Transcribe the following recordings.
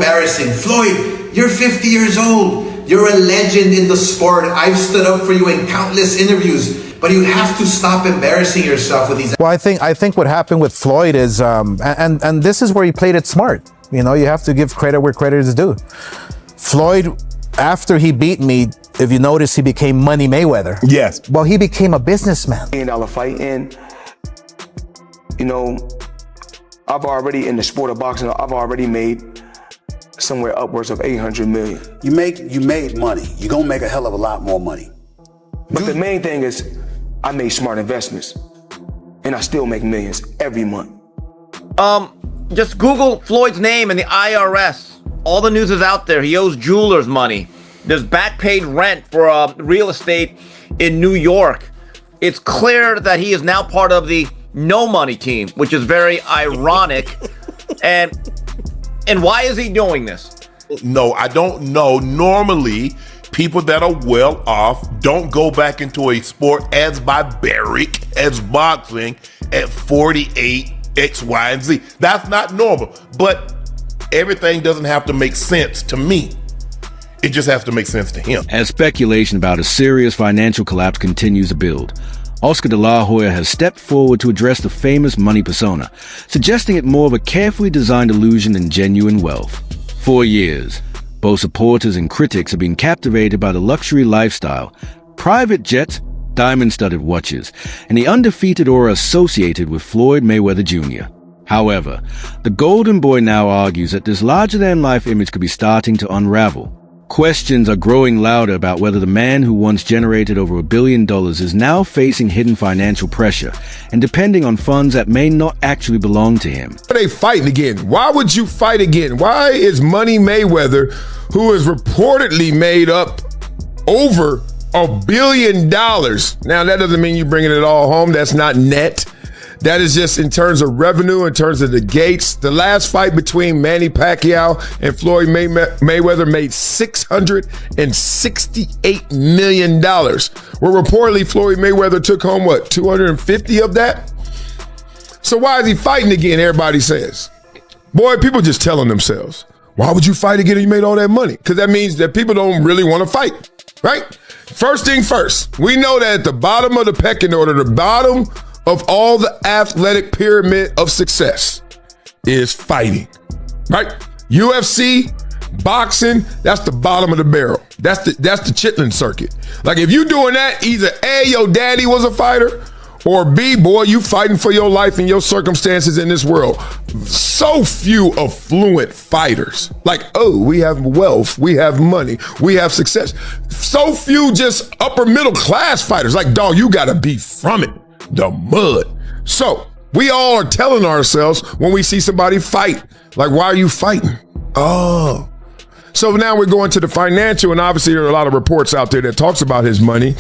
embarrassing. Floyd, you're 50 years old. You're a legend in the sport. I've stood up for you in countless interviews, but you have to stop embarrassing yourself with these. Well, I think what happened with Floyd is, and this is where he played it smart. You know, you have to give credit where credit is due. Floyd, after he beat me, if you notice, he became Money Mayweather. Yes. Well, he became a businessman. $1 million fight in, you know, I've already, in the sport of boxing, I've already made somewhere upwards of 800 million. You made money. You're gonna make a hell of a lot more money. But the main thing is I made smart investments and I still make millions every month. Just Google Floyd's name and the IRS. All the news is out there. He owes jewelers money. There's back paid rent for real estate in New York. It's clear that he is now part of the no money team, which is very ironic. And why is he doing this? No, I don't know. Normally, people that are well off don't go back into a sport as barbaric as boxing at 48, X, Y, and Z. That's not normal. But everything doesn't have to make sense to me. It just has to make sense to him. As speculation about a serious financial collapse continues to build, Oscar De La Hoya has stepped forward to address the famous money persona, suggesting it more of a carefully designed illusion than genuine wealth. For years, both supporters and critics have been captivated by the luxury lifestyle, private jets, diamond-studded watches, and the undefeated aura associated with Floyd Mayweather Jr. However, the Golden Boy now argues that this larger-than-life image could be starting to unravel. Questions are growing louder about whether the man who once generated over $1 billion is now facing hidden financial pressure and depending on funds that may not actually belong to him. Why are they fighting again? Why would you fight again? Why is Money Mayweather, who has reportedly made up over $1 billion? Now, that doesn't mean you're bringing it all home. That's not net. That is just in terms of revenue, in terms of the gates. The last fight between Manny Pacquiao and Floyd Mayweather made $668 million. Where reportedly Floyd Mayweather took home, what, 250 of that? So why is he fighting again, everybody says? Boy, people just telling themselves, why would you fight again if you made all that money? Because that means that people don't really want to fight, right? First thing first, we know that at the bottom of the pecking order, the bottom of all the athletic pyramid of success is fighting, right? UFC, boxing, that's the bottom of the barrel. That's the chitlin circuit. Like if you doing that, either A, your daddy was a fighter, or B, boy, you fighting for your life and your circumstances in this world. So few affluent fighters. Like, oh, we have wealth, we have money, we have success. So few just upper middle class fighters. Like, dog, you gotta be from it. The mud. So we all are telling ourselves when we see somebody fight, like, why are you fighting? Oh. So now we're going to the financial, and obviously there are a lot of reports out there that talks about his money.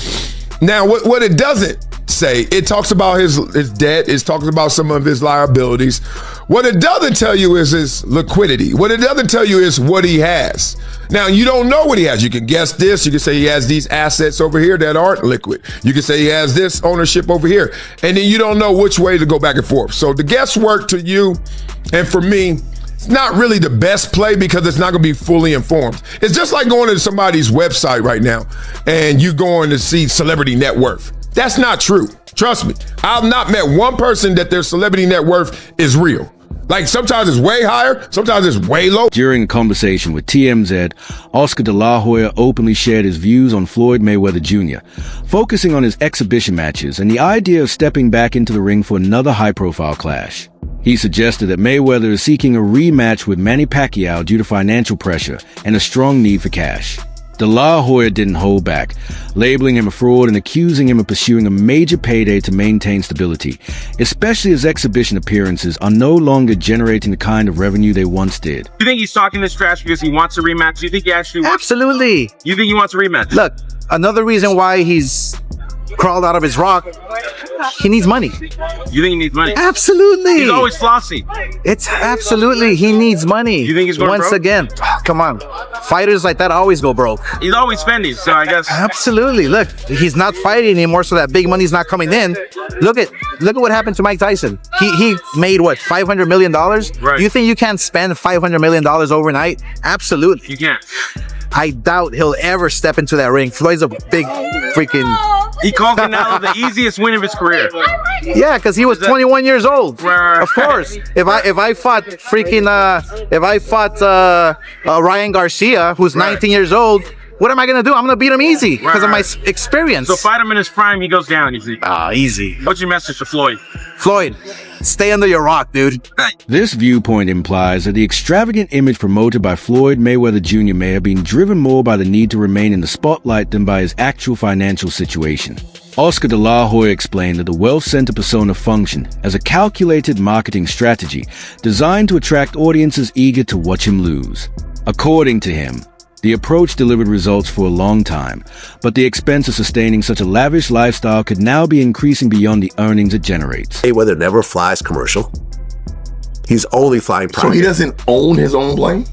Now, what it doesn't say, it talks about his debt, it talks about some of his liabilities. What it doesn't tell you is his liquidity. What it doesn't tell you is what he has. Now, you don't know what he has. You can guess this. You can say he has these assets over here that aren't liquid. You can say he has this ownership over here. And then you don't know which way to go back and forth. So the guesswork to you and for me, it's not really the best play because it's not going to be fully informed. It's just like going to somebody's website right now and you going to see celebrity net worth. That's not true. Trust me. I've not met one person that their celebrity net worth is real. Like sometimes it's way higher, sometimes it's way low. During a conversation with TMZ, Oscar De La Hoya openly shared his views on Floyd Mayweather Jr., focusing on his exhibition matches and the idea of stepping back into the ring for another high-profile clash. He suggested that Mayweather is seeking a rematch with Manny Pacquiao due to financial pressure and a strong need for cash. De La Hoya didn't hold back, labeling him a fraud and accusing him of pursuing a major payday to maintain stability, especially as exhibition appearances are no longer generating the kind of revenue they once did. Do you think he's talking this trash because he wants a rematch? Do you think he actually wants? Absolutely. You think he wants a rematch? Look, another reason why he's crawled out of his rock. He needs money. You think he needs money? Absolutely. He's always flossy. It's absolutely, he needs money. You think he's going Once broke? again, come on. Fighters like that always go broke. He's always spending, so I guess. Absolutely. Look, he's not fighting anymore, so that big money's not coming in. Look at what happened to Mike Tyson. He made what, $500 million? Right. You think you can't spend $500 million overnight? Absolutely. You can't. I doubt he'll ever step into that ring. Floyd's a big freaking... He called Canelo the easiest win of his career. Yeah, because he was 21 years old. Right. Of course. If I fought Ryan Garcia, who's 19 years old, what am I gonna do? I'm gonna beat him easy because of my experience. So fight him in his prime, he goes down, you think? Easy. What's your message to Floyd? Floyd, stay under your rock, dude. This viewpoint implies that the extravagant image promoted by Floyd Mayweather Jr. may have been driven more by the need to remain in the spotlight than by his actual financial situation. Oscar De La Hoya explained that the wealth center persona functioned as a calculated marketing strategy designed to attract audiences eager to watch him lose. According to him, the approach delivered results for a long time, but the expense of sustaining such a lavish lifestyle could now be increasing beyond the earnings it generates. Mayweather never flies commercial. He's only flying private. So he doesn't own his own plane?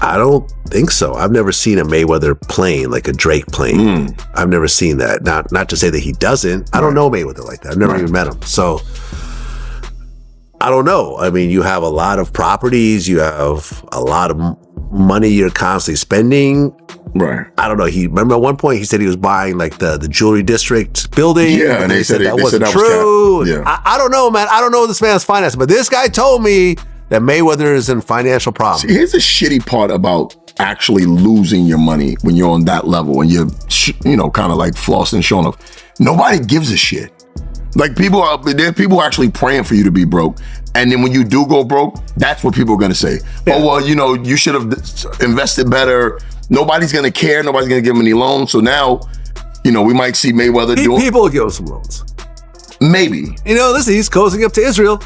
I don't think so. I've never seen a Mayweather plane, like a Drake plane. I've never seen that. Not to say that he doesn't. I don't know Mayweather like that. I've never even met him. So I don't know. I mean, you have a lot of properties. You have a lot of money you're constantly spending. Right. I don't know. Remember at one point he said he was buying like the jewelry district building. Yeah, and they said that they wasn't said that true. was cap. Yeah. I don't know, man. I don't know this man's finance, but this guy told me that Mayweather is in financial problems. See, here's the shitty part about actually losing your money when you're on that level and you're, kind of like flossing, showing off. Nobody gives a shit. Like there are people actually praying for you to be broke. And then when you do go broke, that's what people are going to say. Yeah. Oh, well, you should have invested better. Nobody's going to care. Nobody's going to give him any loans. So now, we might see Mayweather doing. People will give him some loans. Maybe. Listen, he's cozying up to Israel.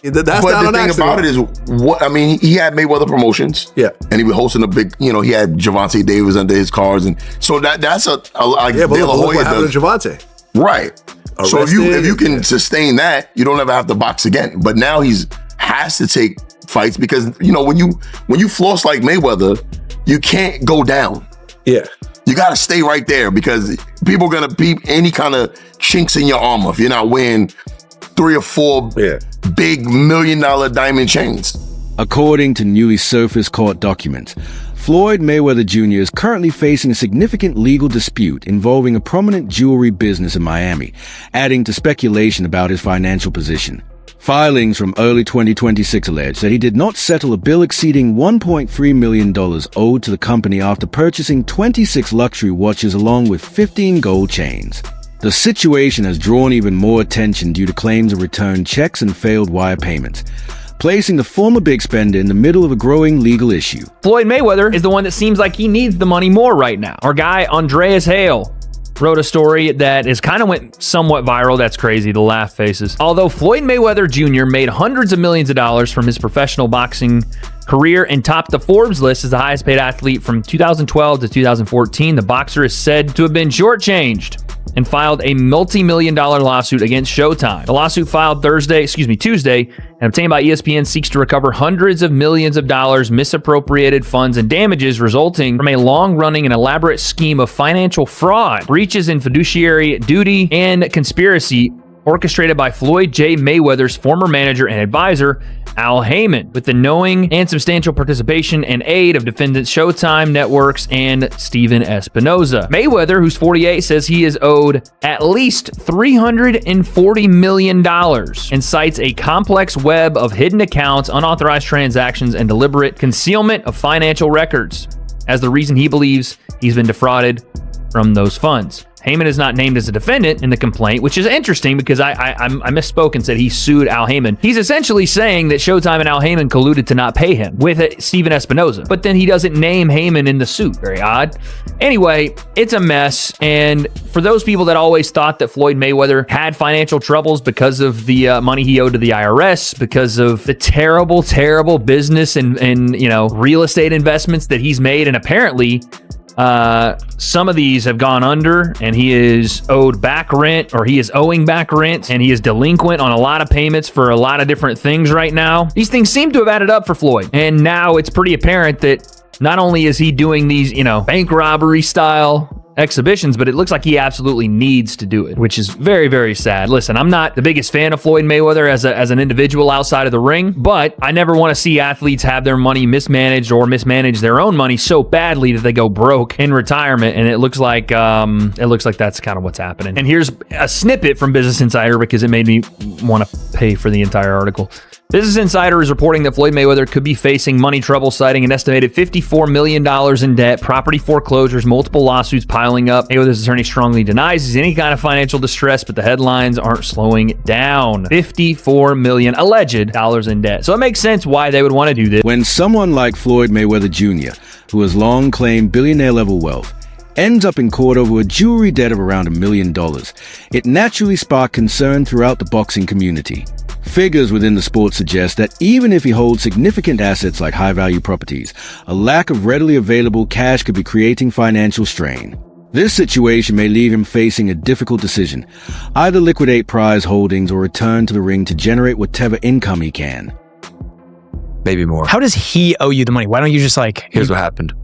That's but not the an thing accident. about it is, he had Mayweather Promotions. Yeah. And he was hosting a big, he had Javante Davis under his cards. And so that's a like De La Hoya what happened does. to Javante? Right. So if you can yeah. sustain that, you don't ever have to box again. But now has to take fights because when you floss like Mayweather, you can't go down. Yeah. You got to stay right there because people are gonna peep any kind of chinks in your armor if you're not wearing 3 or 4 big $1 million diamond chains. According to newly surfaced court documents, Floyd Mayweather Jr. is currently facing a significant legal dispute involving a prominent jewelry business in Miami, adding to speculation about his financial position. Filings from early 2026 allege that he did not settle a bill exceeding $1.3 million owed to the company after purchasing 26 luxury watches along with 15 gold chains. The situation has drawn even more attention due to claims of returned checks and failed wire payments, placing the former big spender in the middle of a growing legal issue. Floyd Mayweather is the one that seems like he needs the money more right now. Our guy, Andreas Hale, wrote a story that is kind of went somewhat viral. That's crazy, the laugh faces. Although Floyd Mayweather Jr. made hundreds of millions of dollars from his professional boxing career and topped the Forbes list as the highest paid athlete from 2012 to 2014, the boxer is said to have been shortchanged and filed a multi-million-dollar lawsuit against Showtime. The lawsuit filed Tuesday, and obtained by ESPN seeks to recover hundreds of millions of dollars, misappropriated funds, and damages resulting from a long-running and elaborate scheme of financial fraud, breaches in fiduciary duty, and conspiracy orchestrated by Floyd J. Mayweather's former manager and advisor, Al Heyman, with the knowing and substantial participation and aid of defendants Showtime Networks and Steven Espinoza. Mayweather, who's 48, says he is owed at least $340 million and cites a complex web of hidden accounts, unauthorized transactions, and deliberate concealment of financial records as the reason he believes he's been defrauded from those funds. Heyman is not named as a defendant in the complaint, which is interesting because I misspoke and said he sued Al Heyman. He's essentially saying that Showtime and Al Heyman colluded to not pay him with Steven Espinoza, but then he doesn't name Heyman in the suit. Very odd. Anyway, it's a mess, and for those people that always thought that Floyd Mayweather had financial troubles because of the money he owed to the IRS, because of the terrible business and real estate investments that he's made, and apparently Some of these have gone under, and he is owed back rent, or he is owing back rent, and he is delinquent on a lot of payments for a lot of different things right now. These things seem to have added up for Floyd, and now it's pretty apparent that not only is he doing these, bank robbery style exhibitions, but it looks like he absolutely needs to do it, which is very, very sad. Listen, I'm not the biggest fan of Floyd Mayweather as an individual outside of the ring, but I never want to see athletes have their money mismanaged or mismanage their own money so badly that they go broke in retirement. And it looks like that's kind of what's happening. And here's a snippet from Business Insider because it made me want to pay for the entire article. Business Insider is reporting that Floyd Mayweather could be facing money trouble, citing an estimated $54 million in debt, property foreclosures, multiple lawsuits piling up. Mayweather's attorney strongly denies he's in any kind of financial distress, but the headlines aren't slowing down. $54 million alleged dollars in debt. So it makes sense why they would want to do this. When someone like Floyd Mayweather Jr., who has long claimed billionaire-level wealth, ends up in court over a jewelry debt of around $1 million, it naturally sparked concern throughout the boxing community. Figures within the sport suggest that even if he holds significant assets like high-value properties, a lack of readily available cash could be creating financial strain. This situation may leave him facing a difficult decision: either liquidate prize holdings or return to the ring to generate whatever income he can. Maybe more. How does he owe you the money? Why don't you just Here's what happened.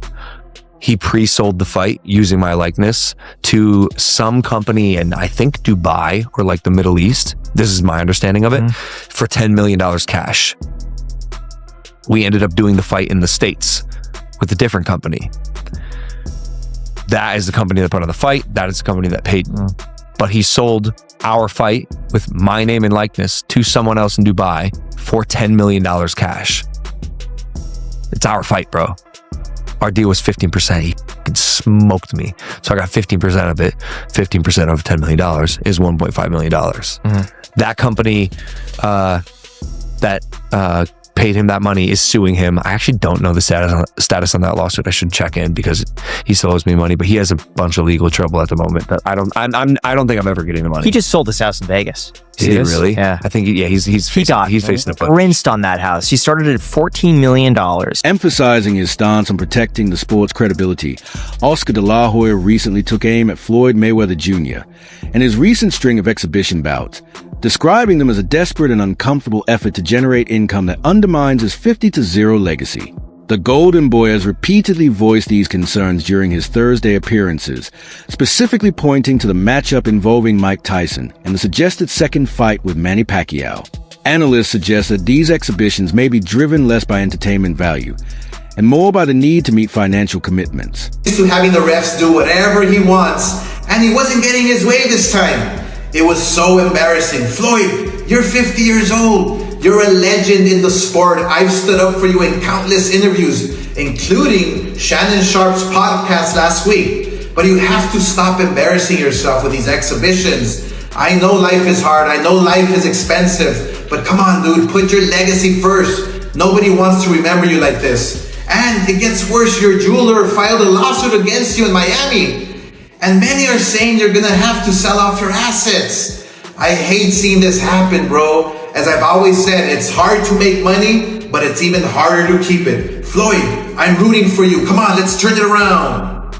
He pre-sold the fight using my likeness to some company in, I think, Dubai or the Middle East. This is my understanding of it, for $10 million cash. We ended up doing the fight in the States with a different company. That is the company that put on the fight. That is the company that paid. But he sold our fight with my name and likeness to someone else in Dubai for $10 million cash. It's our fight, bro. Our deal was 15%. He smoked me. So I got 15% of it. 15% of $10 million is $1.5 million. That company that paid him that money is suing him. I actually don't know the status on that lawsuit. I should check in because he still owes me money, but he has a bunch of legal trouble at the moment that I don't think I'm ever getting the money. He just sold his house in Vegas. Did he really? Yeah. I think he's facing a bunch. Rinsed on that house. He started at $14 million. Emphasizing his stance on protecting the sport's credibility, Oscar De La Hoya recently took aim at Floyd Mayweather Jr. and his recent string of exhibition bouts, describing them as a desperate and uncomfortable effort to generate income that undermines his 50-0 legacy. The Golden Boy has repeatedly voiced these concerns during his Thursday appearances, specifically pointing to the matchup involving Mike Tyson and the suggested second fight with Manny Pacquiao. Analysts suggest that these exhibitions may be driven less by entertainment value and more by the need to meet financial commitments. To having the refs do whatever he wants, and he wasn't getting his way this time. It was so embarrassing. Floyd, you're 50 years old. You're a legend in the sport. I've stood up for you in countless interviews, including Shannon Sharp's podcast last week. But you have to stop embarrassing yourself with these exhibitions. I know life is hard. I know life is expensive. But come on, dude, put your legacy first. Nobody wants to remember you like this. And it gets worse. Your jeweler filed a lawsuit against you in Miami. And many are saying you're gonna have to sell off your assets. I hate seeing this happen, bro. As I've always said, it's hard to make money, but it's even harder to keep it. Floyd, I'm rooting for you. Come on, let's turn it around.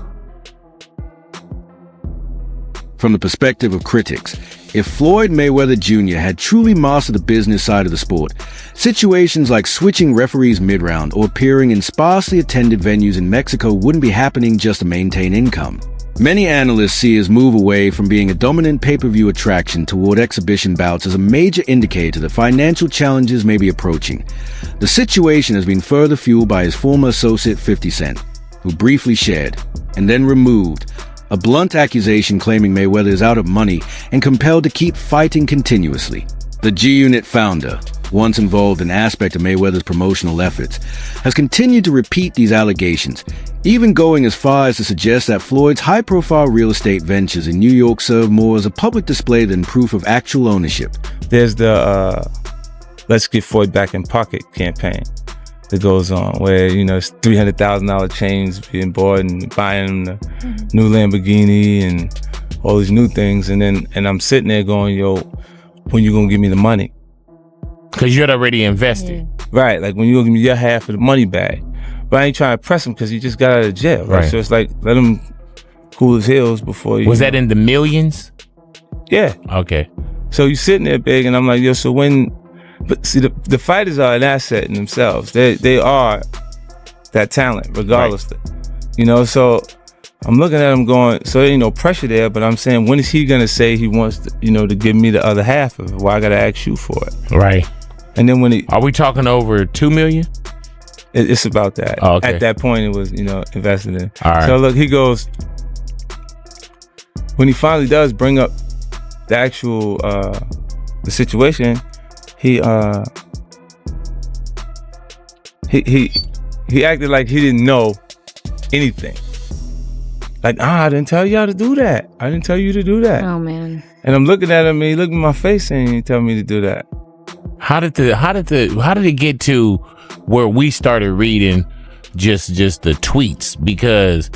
From the perspective of critics, if Floyd Mayweather Jr. had truly mastered the business side of the sport, situations like switching referees mid-round or appearing in sparsely attended venues in Mexico wouldn't be happening just to maintain income. Many analysts see his move away from being a dominant pay-per-view attraction toward exhibition bouts as a major indicator that financial challenges may be approaching. The situation has been further fueled by his former associate 50 Cent, who briefly shared, and then removed, a blunt accusation claiming Mayweather is out of money and compelled to keep fighting continuously. The G-Unit founder, once involved in an aspect of Mayweather's promotional efforts, has continued to repeat these allegations, even going as far as to suggest that Floyd's high-profile real estate ventures in New York serve more as a public display than proof of actual ownership. There's the Let's Get Floyd Back in Pocket campaign that goes on, where, it's $300,000 chains being bought and buying the new Lamborghini and all these new things. And I'm sitting there going, yo, when you gonna give me the money? Because you had already invested. Right, like when you gonna give me your half of the money back. But I ain't trying to press him because he just got out of jail, right? So it's like, let him cool his heels before you. Was that in the millions? Yeah. Okay. So you sitting there big, and I'm like, yo, so when, but see, the fighters are an asset in themselves. They are that talent, regardless. You know, so I'm looking at him going, so there ain't no pressure there, but I'm saying, when is he going to say he wants to, you know, to give me the other half of it? Why I got to ask you for it? Right. And then when are we talking over 2 million? It's about that. Oh, okay. At that point, it was, you know, invested in. All right. So look, he goes, when he finally does bring up the actual, the situation, he acted like he didn't know anything. Like, I didn't tell y'all to do that. I didn't tell you to do that. Oh man. And I'm looking at him, and he looked in my face and he told me to do that. How did it get to where we started reading just the tweets? Because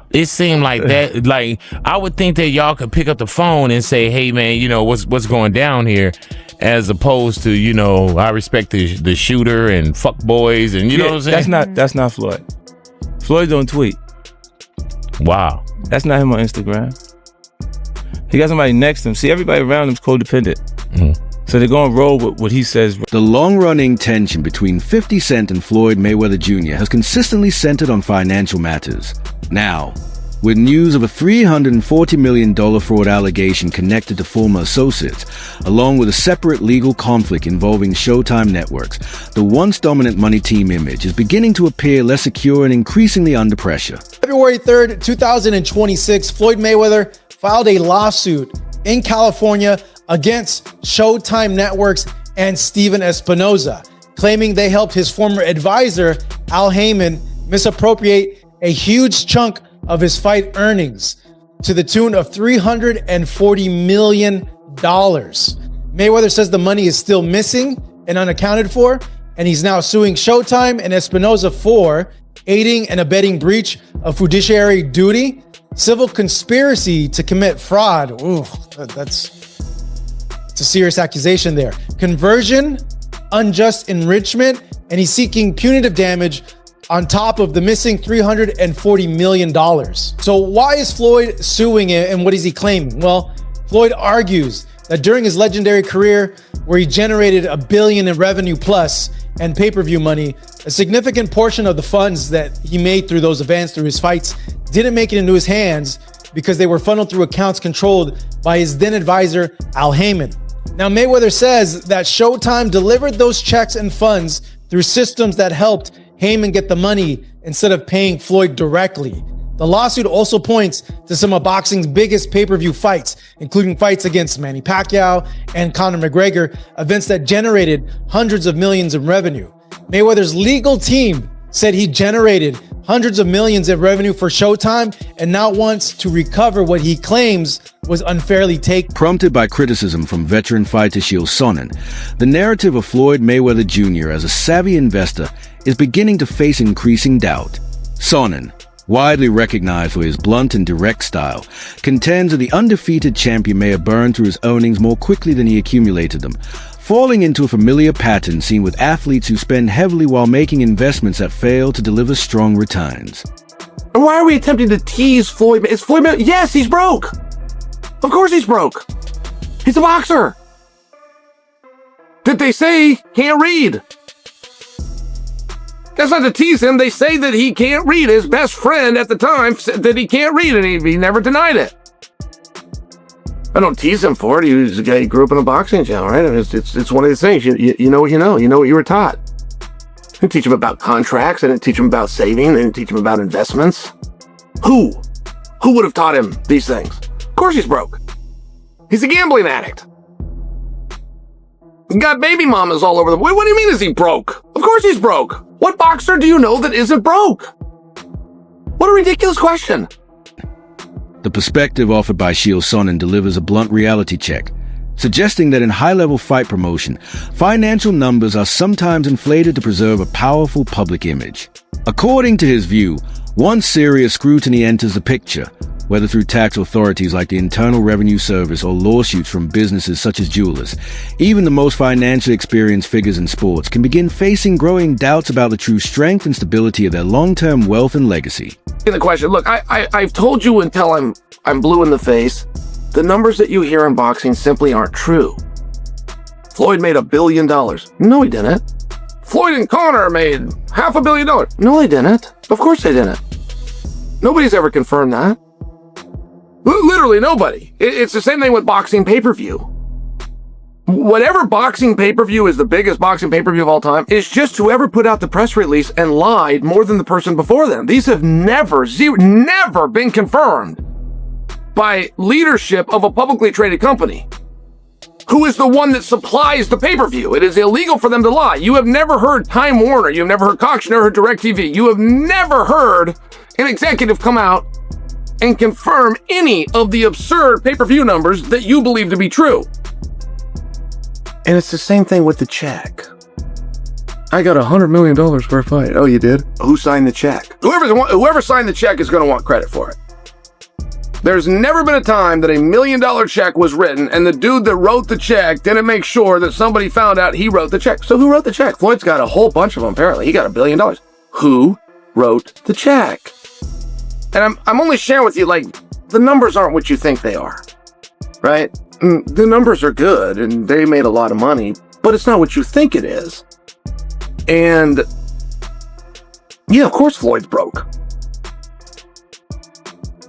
it seemed like that, like, I would think that y'all could pick up the phone and say, hey man, you know, what's going down here, as opposed to, you know, I respect the shooter and fuck boys, and you know what I'm saying? That's not Floyd. Floyd don't tweet. Wow. That's not him on Instagram. He got somebody next to him. See, everybody around him's codependent. So they're going to roll with what he says. The long-running tension between 50 Cent and Floyd Mayweather Jr. has consistently centered on financial matters. Now, with news of a $340 million fraud allegation connected to former associates, along with a separate legal conflict involving Showtime networks, the once dominant money team image is beginning to appear less secure and increasingly under pressure. February 3rd, 2026, Floyd Mayweather filed a lawsuit in California against Showtime Networks and Steven Espinoza, claiming they helped his former advisor, Al Heyman, misappropriate a huge chunk of his fight earnings to the tune of $340 million. Mayweather says the money is still missing and unaccounted for, and he's now suing Showtime and Espinoza for aiding and abetting breach of fiduciary duty, civil conspiracy to commit fraud. Ooh, that's a serious accusation there. Conversion, unjust enrichment, and he's seeking punitive damage on top of the missing $340 million. So why is Floyd suing it, and what is he claiming? Well, Floyd argues that during his legendary career, where he generated $1 billion in revenue plus and pay-per-view money, a significant portion of the funds that he made through those events, through his fights, didn't make it into his hands because they were funneled through accounts controlled by his then advisor, Al Heyman. Now, Mayweather says that Showtime delivered those checks and funds through systems that helped Heyman get the money instead of paying Floyd directly. The lawsuit also points to some of boxing's biggest pay-per-view fights, including fights against Manny Pacquiao and Conor McGregor, events that generated hundreds of millions in revenue. Mayweather's legal team said he generated hundreds of millions in revenue for Showtime and now wants to recover what he claims was unfairly taken. Prompted by criticism from veteran fighter Chael Sonnen, the narrative of Floyd Mayweather Jr. as a savvy investor is beginning to face increasing doubt. Sonnen, widely recognized for his blunt and direct style, contends that the undefeated champion may have burned through his earnings more quickly than he accumulated them, falling into a familiar pattern seen with athletes who spend heavily while making investments that fail to deliver strong returns. And why are we attempting to tease Floyd? Is Floyd? Yes, he's broke. Of course he's broke. He's a boxer. Did they say can't read? That's not to tease him. They say that he can't read. His best friend at the time said that he can't read, and he never denied it. I don't tease him for it. He was a guy who grew up in a boxing channel, right? It's one of these things. You know what you know. You know what you were taught. I didn't teach him about contracts. I didn't teach him about saving. I didn't teach him about investments. Who would have taught him these things? Of course he's broke. He's a gambling addict. He's got baby mamas all over the... What do you mean is he broke? Of course he's broke. What boxer do you know that isn't broke? What a ridiculous question. The perspective offered by Chael Sonnen delivers a blunt reality check, suggesting that in high-level fight promotion, financial numbers are sometimes inflated to preserve a powerful public image. According to his view, once serious scrutiny enters the picture, whether through tax authorities like the Internal Revenue Service or lawsuits from businesses such as jewelers. Even the most financially experienced figures in sports can begin facing growing doubts about the true strength and stability of their long-term wealth and legacy. The question, look, I've told you until I'm blue in the face, the numbers that you hear in boxing simply aren't true. Floyd made $1 billion. No, he didn't. Floyd and Conor made $500 million. No, they didn't. Of course they didn't. Nobody's ever confirmed that. Literally nobody. It's the same thing with boxing pay-per-view. Whatever boxing pay-per-view is the biggest boxing pay-per-view of all time is just whoever put out the press release and lied more than the person before them. These have never been confirmed by leadership of a publicly traded company, who is the one that supplies the pay-per-view. It is illegal for them to lie. You have never heard Time Warner. You have never heard Cox. You never heard DirecTV. You have never heard an executive come out and confirm any of the absurd pay-per-view numbers that you believe to be true. And it's the same thing with the check. I got $100 million for a fight. Oh, you did? Who signed the check? Whoever signed the check is going to want credit for it. There's never been a time that $1 million check was written and the dude that wrote the check didn't make sure that somebody found out he wrote the check. So who wrote the check? Floyd's got a whole bunch of them, apparently. He got $1 billion. Who wrote the check? And I'm only sharing with you, like, the numbers aren't what you think they are, right? The numbers are good and they made a lot of money, but it's not what you think it is. And yeah, of course Floyd's broke.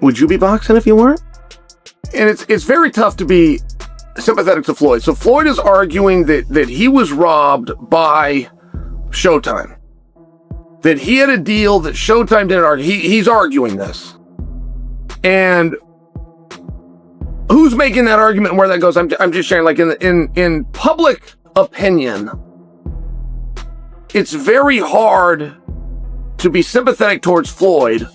Would you be boxing if you weren't? And it's very tough to be sympathetic to Floyd. So Floyd is arguing that he was robbed by Showtime. That he had a deal that Showtime didn't argue. He's arguing this. And who's making that argument and where that goes? I'm just sharing, like, in public opinion, it's very hard to be sympathetic towards Floyd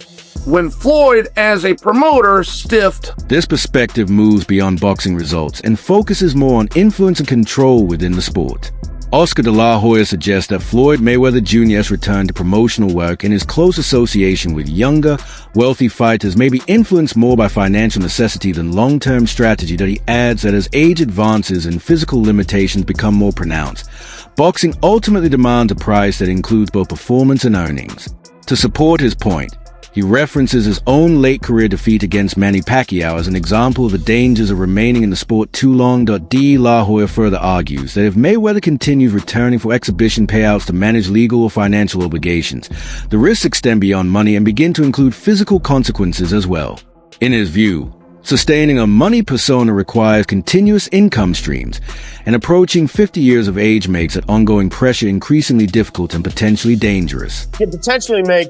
when Floyd, as a promoter, stiffed. This perspective moves beyond boxing results and focuses more on influence and control within the sport. Oscar De La Hoya suggests that Floyd Mayweather Jr.'s return to promotional work and his close association with younger, wealthy fighters may be influenced more by financial necessity than long-term strategy. That he adds that as age advances and physical limitations become more pronounced, boxing ultimately demands a price that includes both performance and earnings. To support his point, he references his own late career defeat against Manny Pacquiao as an example of the dangers of remaining in the sport too long. De La Hoya further argues that if Mayweather continues returning for exhibition payouts to manage legal or financial obligations, the risks extend beyond money and begin to include physical consequences as well. In his view, sustaining a money persona requires continuous income streams, and approaching 50 years of age makes that ongoing pressure increasingly difficult and potentially dangerous. You could potentially make,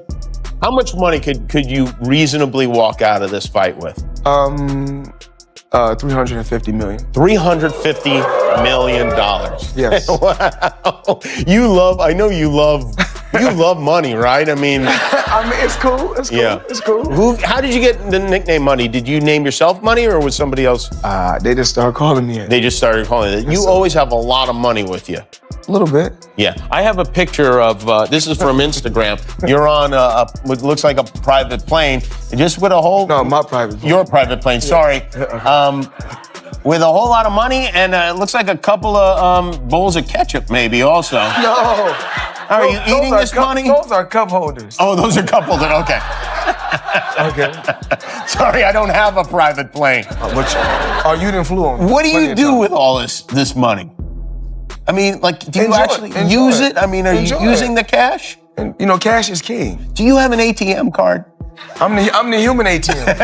how much money could you reasonably walk out of this fight with? 350 million. $350 million. Yes. Wow. You love money, right? I mean, it's cool. It's cool. Yeah. It's cool. How did you get the nickname Money? Did you name yourself Money, or was somebody else? They just started calling me it. They just started calling it. You always have a lot of money with you. A little bit. Yeah. I have a picture of, this is from Instagram. You're on what looks like a private plane, just with a whole... No, my private plane. Your private plane, sorry. With a whole lot of money, and it looks like a couple of bowls of ketchup, maybe, also. No. Are you eating this money? Those are cup holders. Oh, those are cup holders. Okay. Okay. Sorry, I don't have a private plane. You didn't flew on. What do you do with all this money? I mean, like, do you actually use it? I mean, are you using the cash? And, cash is king. Do you have an ATM card? I'm the human ATM.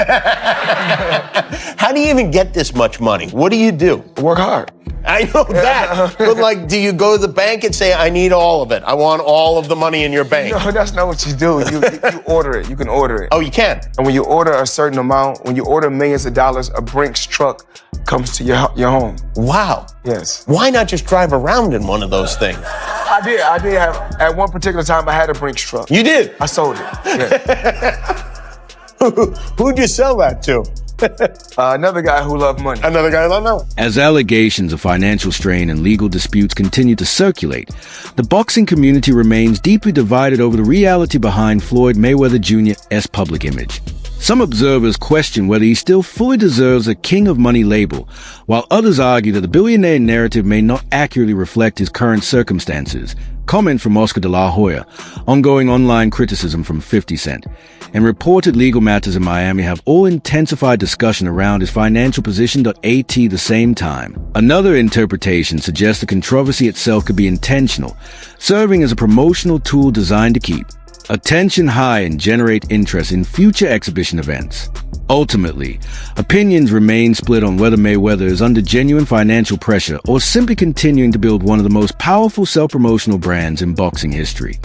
How do you even get this much money? What do you do? Work hard. I know that. But, like, do you go to the bank and say, I need all of it? I want all of the money in your bank. No, that's not what you do. You order it. You can order it. Oh, you can? And when you order a certain amount, when you order millions of dollars, a Brinks truck comes to your home. Wow. Yes. Why not just drive around in one of those things? I did have, at one particular time, I had a Brinks truck. You did? I sold it. Yeah. Who'd you sell that to? Another guy who loved money. Another guy who loved money. As allegations of financial strain and legal disputes continue to circulate, the boxing community remains deeply divided over the reality behind Floyd Mayweather Jr.'s public image. Some observers question whether he still fully deserves a King of Money label, while others argue that the billionaire narrative may not accurately reflect his current circumstances. Comment from Oscar De La Hoya, ongoing online criticism from 50 Cent, and reported legal matters in Miami have all intensified discussion around his financial position. At the same time, another interpretation suggests the controversy itself could be intentional, serving as a promotional tool designed to keep attention high and generate interest in future exhibition events. Ultimately, opinions remain split on whether Mayweather is under genuine financial pressure or simply continuing to build one of the most powerful self-promotional brands in boxing history.